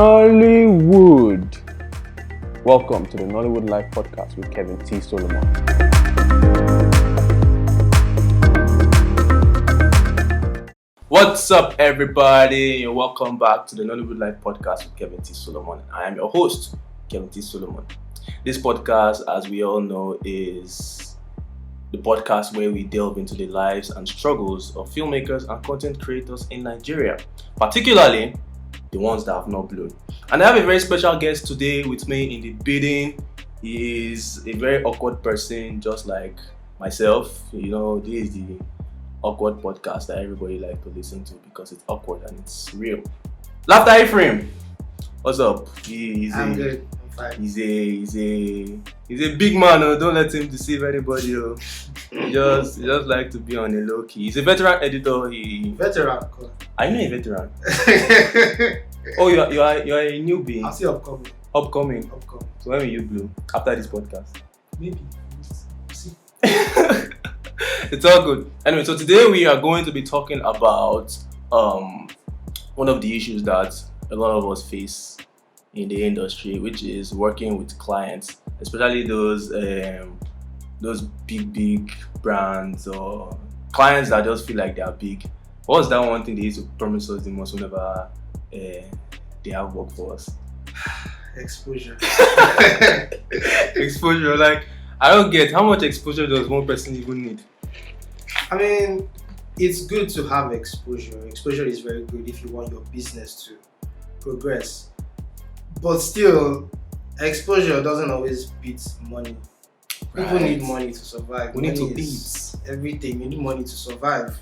Nollywood. Welcome to the Nollywood Live podcast with Kevin T. Solomon. What's up, everybody? Welcome back to the Nollywood Live podcast with Kevin T. Solomon. I am your host, Kevin T. Solomon. This podcast, as we all know, is the podcast where we delve into the lives and struggles of filmmakers and content creators in Nigeria, particularly the ones that have not blown. And I have a very special guest today with me in the building. He is a very awkward person, just like myself. You know, this is the awkward podcast that everybody likes to listen to because it's awkward and it's real. Laughter Ephraim, what's up? I'm good. I'm fine. He's a big man. Oh. Don't let him deceive anybody. Oh. He just like to be on a low key. He's a veteran editor. Veteran. Are you not a veteran? Oh, you are a newbie. I'll say upcoming. Upcoming. So when will you blow? After this podcast? Maybe. See. It's all good. Anyway, so today we are going to be talking about one of the issues that a lot of us face in the industry, which is working with clients, especially those big brands or clients that just feel like they are big. What's that one thing they used to promise us the most whenever they have work for us? Exposure. Exposure. Like, I don't get how much exposure does one person even need? I mean, it's good to have exposure. Exposure is very good if you want your business to progress. But still, exposure doesn't always beat money. People need money to survive. We need to eat. Everything. You need money to survive.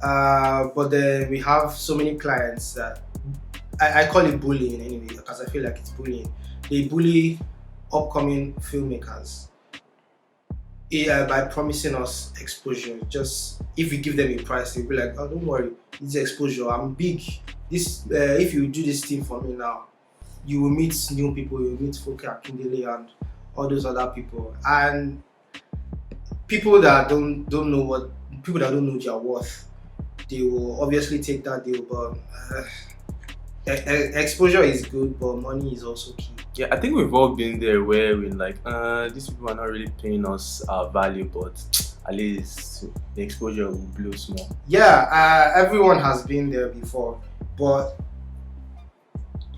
But then we have so many clients that I call it bullying anyway, because I feel like it's bullying. They bully upcoming filmmakers by promising us exposure. Just if we give them a price, they'll be like, "Oh, don't worry, it's exposure. I'm big. This if you do this thing for me now, you will meet new people. You will meet Foke Akindele and all those other people, and people that don't know their worth. They will obviously take that deal, but exposure is good, but money is also key." Yeah, I think we've all been there where we're like, these people are not really paying us our value, but at least the exposure will blow small. Yeah, everyone has been there before, but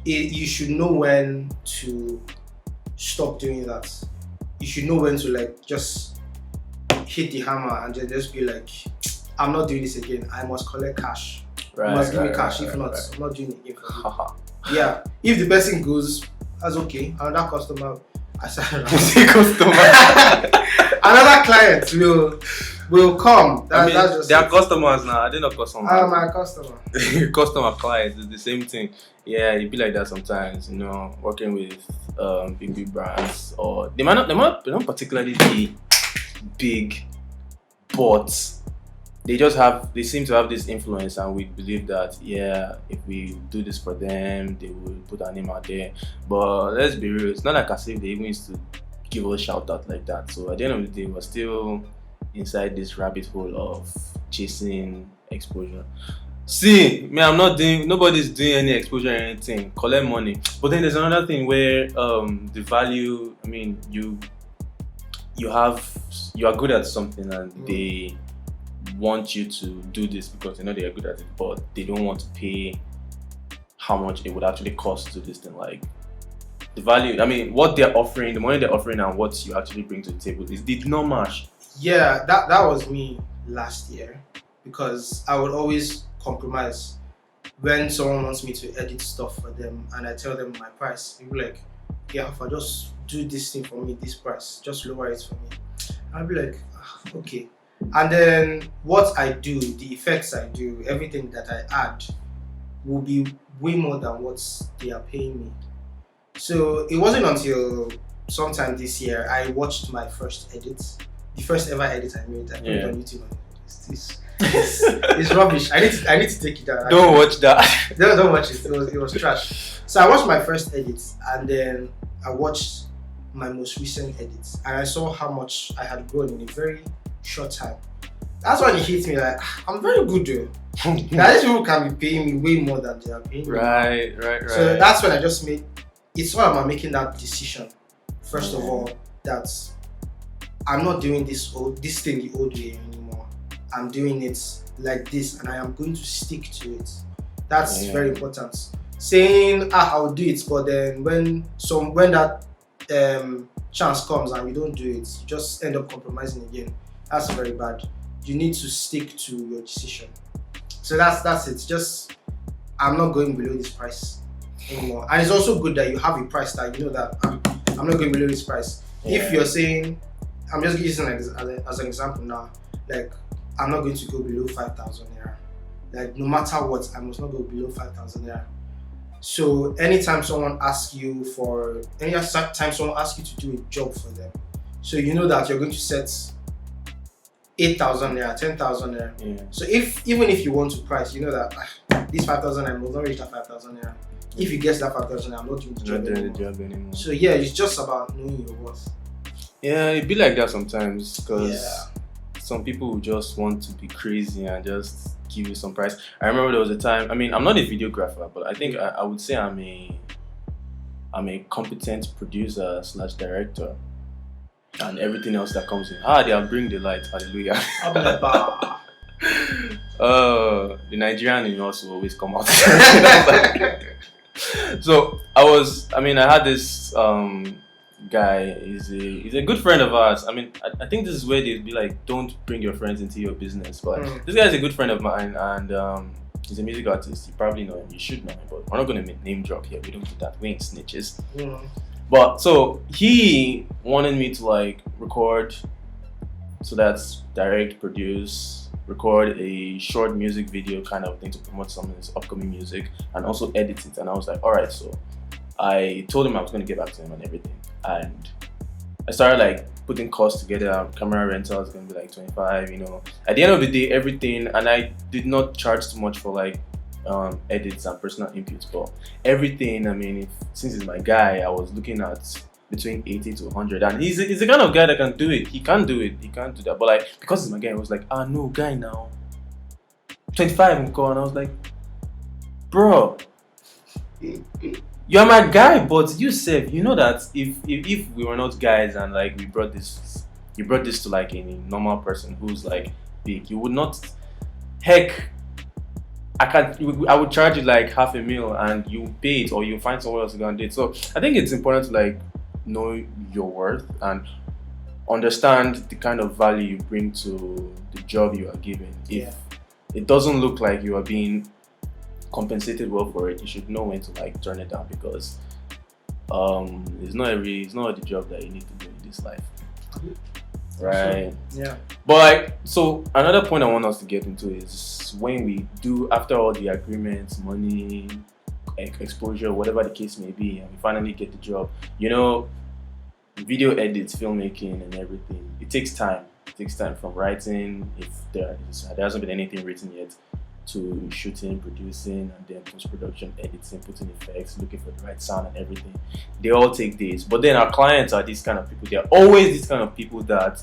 you should know when to stop doing that. You should know when to just hit the hammer and just be like, I'm not doing this again. I must collect cash. You must give me cash. If not, I'm not doing it again for you. Yeah. If the person goes, that's okay. Another customer, another client will come. That's just they are customers now. They're not customers. My customer. Customer clients is the same thing. Yeah, it be like that sometimes. You know, working with big brands, or they might not particularly be big, but they seem to have this influence, and we believe that if we do this for them, they will put our name out there. But let's be real, it's not like as if they even used to give us shout out like that. So at the end of the day, we're still inside this rabbit hole of chasing exposure. See, nobody's doing any exposure or anything, collect money. But then there's another thing where the value, I mean, you are good at something and they want you to do this because they know they are good at it, but they don't want to pay how much it would actually cost to do this thing. Like, the value, I mean, what they're offering, the money they're offering and what you actually bring to the table did not match. Yeah, that was me last year, because I would always compromise when someone wants me to edit stuff for them and I tell them my price. People be like, yeah, if I just do this thing for me, this price, just lower it for me. I'll be like, okay. And then what I do, the effects I do, everything that I add will be way more than what they are paying me. So it wasn't until sometime this year I watched my first edit, the first ever edit I made. I put it on YouTube. It's rubbish. I need to take it down. Don't watch that. Don't watch it. It was trash. So I watched my first edit, and then I watched my most recent edits, and I saw how much I had grown in a very short time. That's when it hits me like, I'm very good though. Now these people can be paying me way more than they are paying me. Right. So that's when I just made, it's all about making that decision. First of all, that I'm not doing this thing the old way anymore. I'm doing it like this and I am going to stick to it. That's very important. Saying, I'll do it, but then when that chance comes and you don't do it, you just end up compromising again. That's very bad. You need to stick to your decision. So that's it. Just, I'm not going below this price anymore. And it's also good that you have a price tag. You know that I'm not going below this price. If you're saying, I'm just using as an example now, like I'm not going to go below 5,000 naira. Like no matter what, I must not go below 5,000 naira. So anytime someone asks you to do a job for them, so you know that you're going to set 8,000 naira, 10,000 naira. Yeah. So even if you want to price, you know that this 5,000 naira will not reach that 5,000 naira. If you get that 5,000 naira, I'm not doing the job anymore. So yeah, it's just about knowing your worth. Yeah, it be like that sometimes because some people will just want to be crazy and just give you some price. I remember there was a time. I mean, I'm not a videographer, but I think I would say I'm a competent producer / director. And everything else that comes in. They'll bring the light. Hallelujah. The Nigerian in us will always come out. So I had this guy. He's a good friend of ours. I mean, I think this is where they'd be like, don't bring your friends into your business. But this guy is a good friend of mine, and he's a music artist. You probably know him. You should know him, but we're not going to name drop here. We don't do that. We ain't snitches. But so he wanted me to like record, so that's direct, produce, record a short music video kind of thing to promote some of his upcoming music and also edit it. And I was like, all right. So I told him I was going to get back to him and everything. And I started like putting costs together. Camera rental is going to be like 25, you know. At the end of the day, everything, and I did not charge too much for like edits and personal inputs, but everything, I mean, since he's my guy, I was looking at between 80 to 100, and he's the kind of guy that can do it. He can't do that, but like, because he's my guy, I was like, no, guy, now 25 and go, and I was like, bro, you're my guy, but you said, you know that if we were not guys and like you brought this to like a normal person who's like big, you would not, heck, I would charge you like $500,000 and you pay it, or you find somewhere else to go and do it. So I think it's important to like know your worth and understand the kind of value you bring to the job you are given. If it doesn't look like you are being compensated well for it, you should know when to like turn it down, because it's not the job that you need to do in this life. Right. Yeah. But so another point I want us to get into is when we do, after all the agreements, money, exposure, whatever the case may be, and we finally get the job, you know, video edits, filmmaking and everything, it takes time. It takes time from writing, if there hasn't been anything written yet, to shooting, producing, and then post-production, editing, putting effects, looking for the right sound and everything. They all take days. But then our clients are these kind of people. They're always these kind of people that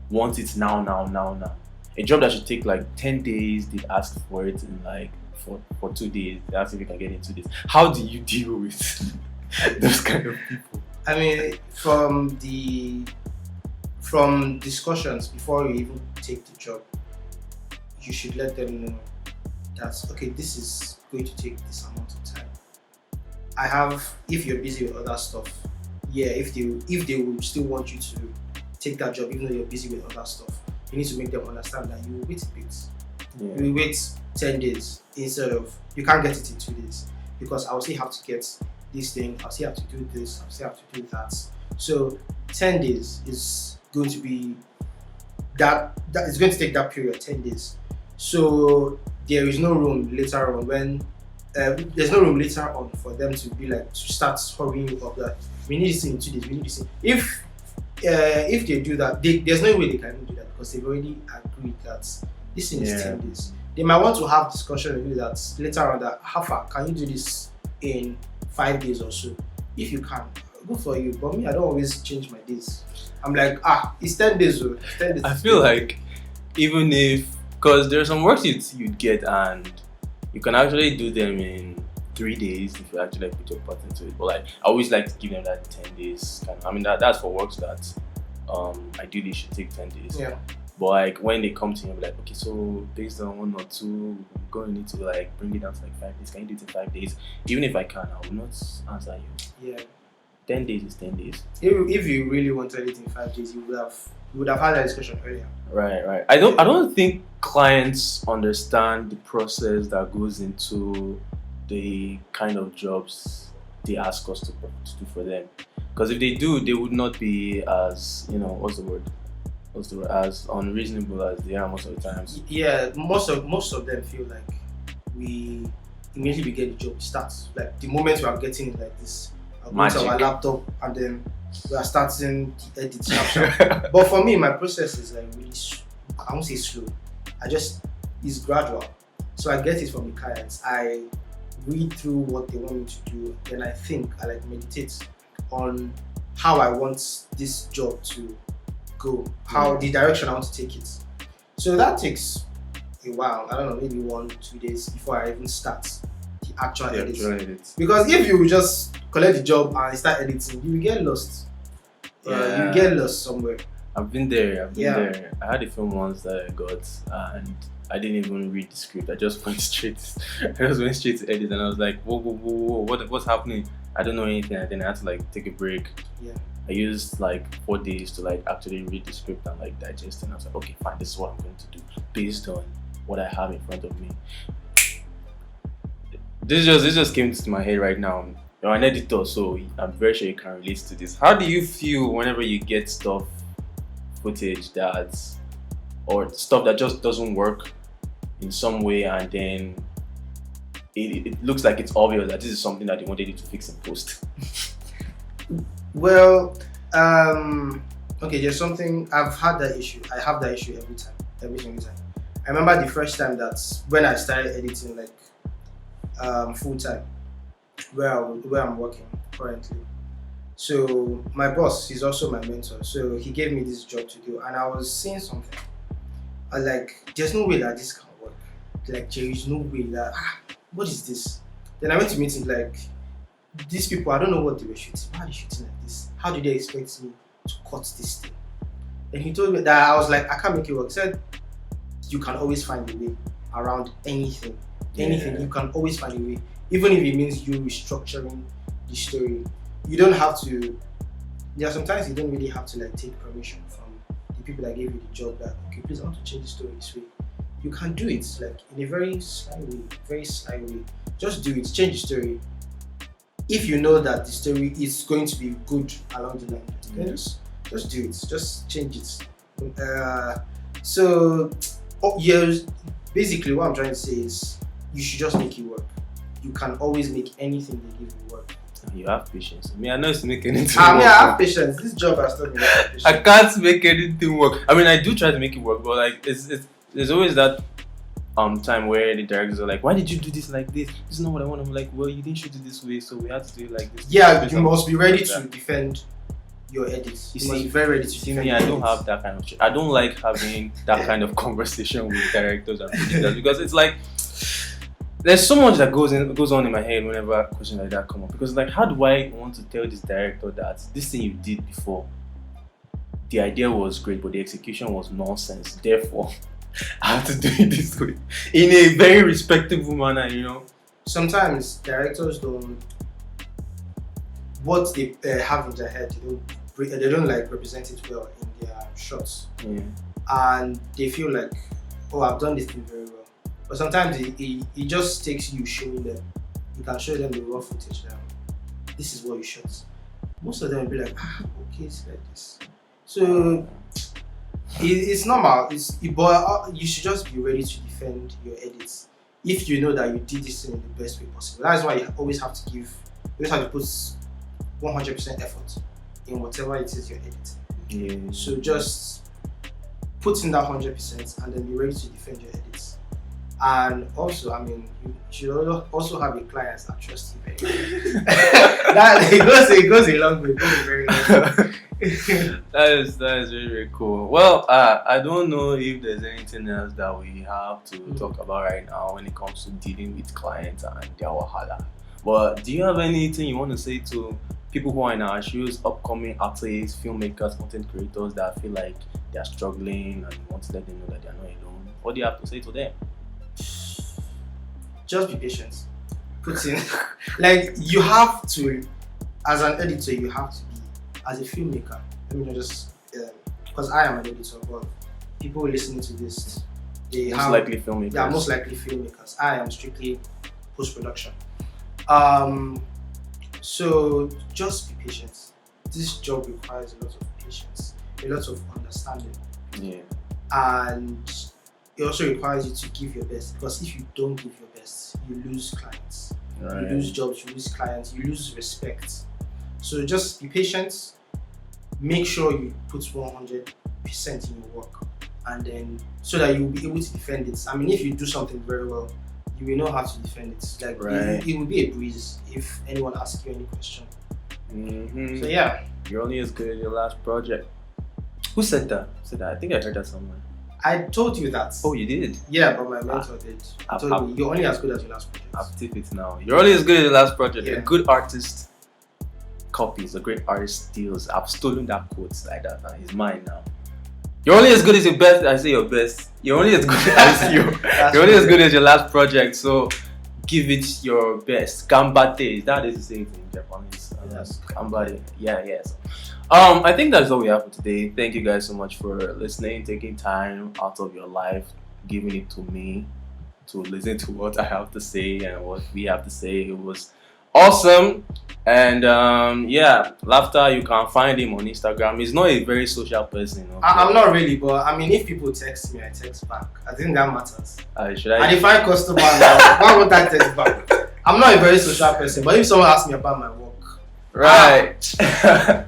want it now. A job that should take like 10 days, they ask for it in like for 2 days. They ask if you can get it in 2 days. How do you deal with those kind of people? I mean, from discussions before you even take the job, you should let them know that, okay, this is going to take this amount of time. If you're busy with other stuff, if they will still want you to take that job even though you're busy with other stuff, you need to make them understand that you will wait a bit. You will wait 10 days instead of, you can't get it in 2 days, because I will still have to get this thing, I'll still have to do this, I'll still have to do that. So 10 days is going to be that is going to take that period, 10 days. So there is no room later on there's no room later on for them to be like, to start hurrying you up that we need this in 2 days, we need this in. If they do that, there's no way they can do that, because they've already agreed that this thing is 10 days. They might want to have discussion with you that later on, that how far can you do this in 5 days or so? If you can, good for you. But me, I don't always change my days. I'm like, it's 10 days. 10 days. I feel like even if, because there are some works you'd get and you can actually do them in 3 days if you actually like, put your part into it. But like I always like to give them that 10 days. I mean that's for works that ideally should take 10 days. Yeah. But like when they come to me, I'm like, okay, so based on 1 or 2, we're going to need to like bring it down to like 5 days. Can you do it in 5 days? Even if I can, I will not answer you. Yeah. 10 days is 10 days. If you really wanted it in 5 days, you would have had that discussion earlier. Right. I don't think clients understand the process that goes into the kind of jobs they ask us to do for them. Because if they do, they would not be as what's the word as unreasonable as they are most of the times. Yeah, most of them feel like we immediately we get the job starts. Like the moment we are getting it like this, I'll go to our laptop and then we are starting the edit snapshot. But for me, my process is like really, I won't say slow. It's gradual. So I get it from the clients. I read through what they want me to do, then I like meditate on how I want this job to go, how the direction I want to take it. So that takes a while. I don't know, maybe 1-2 days before I even start the actual editing. Because if you just collect the job and start editing, you will get lost. You get lost somewhere. I've been there. I had a film once that I got and I didn't even read the script. I just went straight to edit and I was like, whoa, what's happening? I don't know anything. And then I had to like take a break. Yeah. I used like 4 days to like actually read the script and like digest it. And I was like, okay, fine, this is what I'm going to do based on what I have in front of me. This just came to my head right now. You're an editor, so I'm very sure you can relate to this. How do you feel whenever you get footage or stuff that just doesn't work in some way, and then it looks like it's obvious that this is something that they wanted you to fix in post? Well, okay, there's something, I've had that issue. I have that issue every single time. I remember the first time that's when I started editing like full time, where I'm working currently. So my boss, he's also my mentor. So he gave me this job to do, and I was seeing something. I was like, there's no way that this can work. Like, there is no way that what is this? Then I went to meet him, like, these people, I don't know what they were shooting. Why are they shooting like this? How do they expect me to cut this thing? And he told me that I was like, I can't make it work. He said, you can always find a way around anything. Anything, you can always find a way. Even if it means you restructuring the story. You don't have to, there are sometimes you don't really have to like take permission from the people that gave you the job that, okay, please, I want to change the story this way. You can do it like in a very sly way. Just do it, change the story. If you know that the story is going to be good along the line, then just do it, just change it. Basically what I'm trying to say is you should just make it work. You can always make anything they give you work. You have patience. I mean, I know it's make anything work. I have patience. This job has taught me to have patience. I can't make anything work. I mean, I do try to make it work, but like there's always that time where the directors are like, why did you do this like this? This is not what I want. I'm like, well, you didn't shoot it this way, so we had to do it like this. Yeah, you must be ready to defend your edits. You must be very ready to defend me. I don't have that kind of shit. I don't like having that kind of conversation with directors and producers because it's like there's so much that goes on in my head whenever questions like that come up. Because like, how do I want to tell this director that this thing you did before, the idea was great, but the execution was nonsense. Therefore, I have to do it this way in a very respectable manner, you know. Sometimes directors don't, what they have in their head, they don't like represent it well in their shots. Yeah. And they feel like, oh, I've done this thing very well. But sometimes it just takes you showing them. You can show them the raw footage now. This is what you shot. Most of them will be like, okay, it's like this. So it's normal. But you should just be ready to defend your edits. If you know that you did this thing in the best way possible. That's why you always have to put 100% effort in whatever it is you're editing. Yeah. So just put in that 100% and then be ready to defend your edits. And also, I mean, you should also have a client that trusts you very well. That it goes a long way. It goes a very long way. That is very, very cool. Well, I don't know if there's anything else that we have to talk about right now when it comes to dealing with clients and their wahala. But do you have anything you want to say to people who are in our shoes, upcoming artists, filmmakers, content creators that feel like they are struggling and you want to let them know that they are not alone? What do you have to say to them? Just be patient. Put in, like, you have to, as an editor, you have to be, as a filmmaker. Let me just, because I am an editor, but people listening to this, they Most have likely filmmakers. They are most likely filmmakers. I am strictly post production. So just be patient. This job requires a lot of patience, a lot of understanding, Yeah. and it also requires you to give your best. Because if you don't give your best, you lose clients, Right. you lose jobs, you lose clients, you lose respect. So just be patient. Make sure you put 100% in your work, and then so that you'll be able to defend it. I mean, if you do something very well, you will know how to defend it. Like Right. it will be a breeze if anyone asks you any question. Mm-hmm. So yeah, You're only as good as your last project. Who said that? I think I heard that somewhere. I told you that. Oh, you did? Yeah, but my mentor did. He I've- told me you're only as good as your last project. I've tipped it now. You're only as good as your last project. Yeah. A good artist copies, a great artist steals. I've stolen that quote like that and it's mine now. You're only as good as your best. I say your best. You're only as good as you. You're only as good as your last project. So give it your best. Gambate. That is the same thing in Japanese. Yes. Gambate. Yeah, yes. I think that's all we have for today. Thank you guys so much for listening, taking time out of your life, giving it to me to listen to what I have to say and what we have to say. It was awesome. And yeah, Laughter, you can find him on Instagram. He's not a very social person. Okay? I'm not really, but I mean, if people text me, I text back. I think that matters. Should I? And if I customer now, why would I text back? I'm not a very social person, but if someone asks me about my work, Right.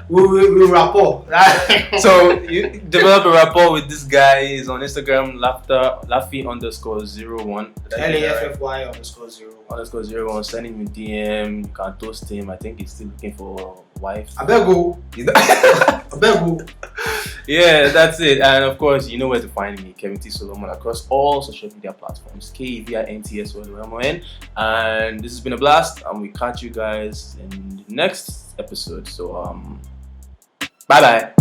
we rapport. Right? So you develop a rapport with this guy. He's on Instagram, Laffy_01. LAFFY_0. Send him a DM. You can toast him. I think he's still looking for a wife. I better go. Yeah, that's it. And of course, you know where to find me, Kevin T. Solomon, across all social media platforms. KEVINTSOLOMON. And this has been a blast. And we catch you guys in the next episode. So bye bye.